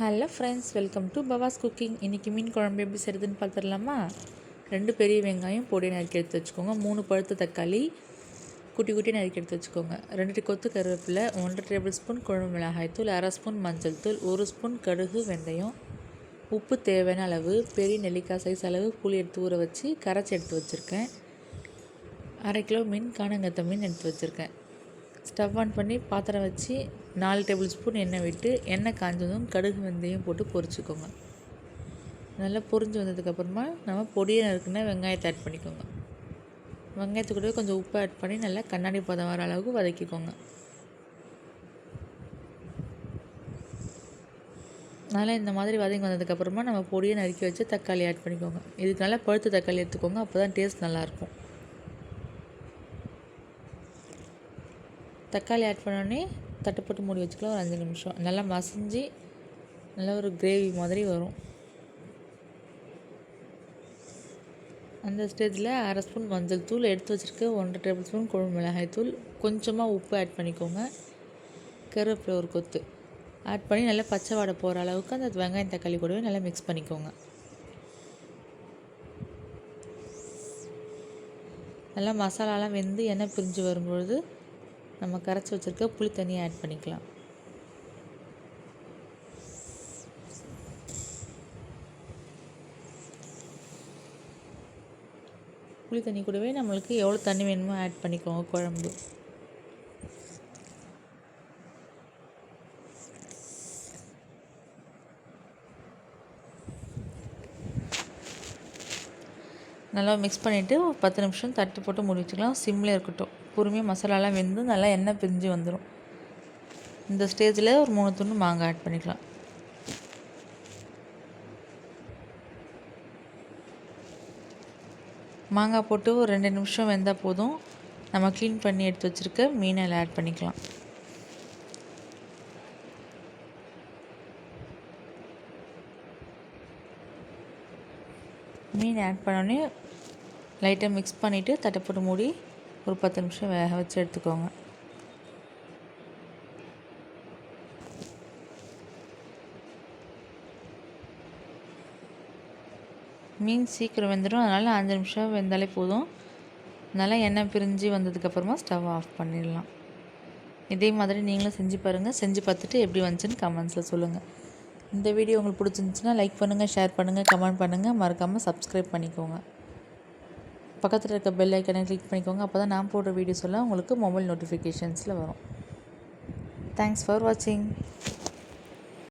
Hello friends, welcome to Bava's cooking. இன்றைக்கி மீன் குழம்பு எப்படி செய்கிறதுன்னு பார்த்துடலாமா? 2 பெரிய வெங்காயம் பொடி நறுக்கி எடுத்து வச்சுக்கோங்க. 3 பழுத்த தக்காளி குட்டி குட்டி நறுக்கி எடுத்து வச்சுக்கோங்க. 2 கொத்து கருவேப்பிலை, 1 டேபிள் ஸ்பூன் குழம்பு மிளகாய்த்தூள், 1/2 ஸ்பூன் மஞ்சள் தூள், 1 ஸ்பூன் கடுகு, வெந்தயம், உப்பு தேவையான அளவு, பெரிய நெல்லிக்காய் சைஸ் அளவு புளி எடுத்து ஊற வச்சு கரைச்சி எடுத்து வச்சுருக்கேன். 1/2 கிலோ மீன் காணங்கத்த மீன் எடுத்து வச்சுருக்கேன். ஸ்டவ் ஆன் பண்ணி பாத்திரம் வச்சு 4 டேபிள் ஸ்பூன் எண்ணெய் விட்டு எண்ணெய் காஞ்சதும் கடுகு வெந்தயம் போட்டு பொரிச்சிக்கோங்க. நல்லா பொரிஞ்சு வந்ததுக்கப்புறமா நம்ம பொடியை நறுக்குன்னா வெங்காயத்தை ஆட் பண்ணிக்கோங்க. வெங்காயத்து கூடவே கொஞ்சம் உப்பு ஆட் பண்ணி நல்லா கண்ணாடி பதம் வர அளவுக்கு வதக்கிக்கோங்க. நல்லா இந்த மாதிரி வதங்கி வந்ததுக்கப்புறமா நம்ம பொடியை நறுக்கி வச்சு தக்காளி ஆட் பண்ணிக்கோங்க. இதுக்கு நல்லா பழுத்த தக்காளி எடுத்துக்கோங்க, அப்போ தான் டேஸ்ட் நல்லாயிருக்கும். தக்காளி ஆட் பண்ணோடனே தட்டு போட்டு மூடி வச்சுக்கலாம். ஒரு 5 நிமிஷம் நல்லா மசிஞ்சு நல்லா ஒரு கிரேவி மாதிரி வரும். அந்த ஸ்டேஜில் 1/2 ஸ்பூன் மஞ்சள் தூள், எடுத்து வச்சுருக்க 1 டேபிள் ஸ்பூன் குழம்பு மிளகாய் தூள், கொஞ்சமாக உப்பு ஆட் பண்ணிக்கோங்க. கருவேப்பிலை ஒரு கொத்து ஆட் பண்ணி நல்லா பச்சை வாடை போகிற அளவுக்கு அந்த வெங்காயம் தக்காளி கூடவே நல்லா மிக்ஸ் பண்ணிக்கோங்க. நல்லா மசாலாலாம் வெந்து எண்ணெய் பிரிஞ்சு வரும்பொழுது நம்ம கரைச்சி வச்சுருக்க புளி தண்ணியை ஆட் பண்ணிக்கலாம். புளி தண்ணி கூடவே நம்மளுக்கு எவ்வளோ தண்ணி வேணுமோ ஆட் பண்ணிக்கோங்க. குழம்பு நல்லா மிக்ஸ் பண்ணிவிட்டு ஒரு 10 நிமிஷம் தட்டு போட்டு மூடி வச்சுக்கலாம். சிம்மில் இருக்கட்டும். பொறுமையாக மசாலாலாம் வெந்து நல்லா எண்ணெய் பிரிஞ்சு வந்துடும். இந்த ஸ்டேஜில் ஒரு 3 துண்டு மாங்காய் ஆட் பண்ணிக்கலாம். மாங்காய் போட்டு ஒரு 2 நிமிஷம் வெந்தால் போதும். நம்ம க்ளீன் பண்ணி எடுத்து வச்சுருக்க மீனை ஆட் பண்ணிக்கலாம். மீன் ஆட் பண்ணோடனே லைட்டாக மிக்ஸ் பண்ணிவிட்டு தட்டை போட்டு மூடி ஒரு 10 நிமிஷம் வேக வச்சு எடுத்துக்கோங்க. மீன் சீக்கிரம் வெந்துடும், அதனால் 5 நிமிஷம் வெந்தாலே போதும். நல்லா எண்ணெய் பிரிஞ்சு வந்ததுக்கப்புறமா ஸ்டவ் ஆஃப் பண்ணிடலாம். இதே மாதிரி நீங்களும் செஞ்சு பாருங்கள். செஞ்சு பார்த்துட்டு எப்படி வந்துச்சுன்னு கமெண்ட்ஸில் சொல்லுங்கள். இந்த வீடியோ உங்களுக்கு பிடிச்சிருந்துச்சுன்னா லைக் பண்ணுங்கள், ஷேர் பண்ணுங்கள், கமெண்ட் பண்ணுங்கள். மறக்காமல் சப்ஸ்கிரைப் பண்ணிக்கோங்க. பக்கத்தில் இருக்க பெல் ஐக்கனை கிளிக் பண்ணிக்கோங்க. அப்போ தான் நான் போடுற வீடியோஸ் எல்லாம் உங்களுக்கு மொபைல் நோட்டிஃபிகேஷன்ஸில் வரும். தேங்க்ஸ் ஃபார் வாட்சிங்.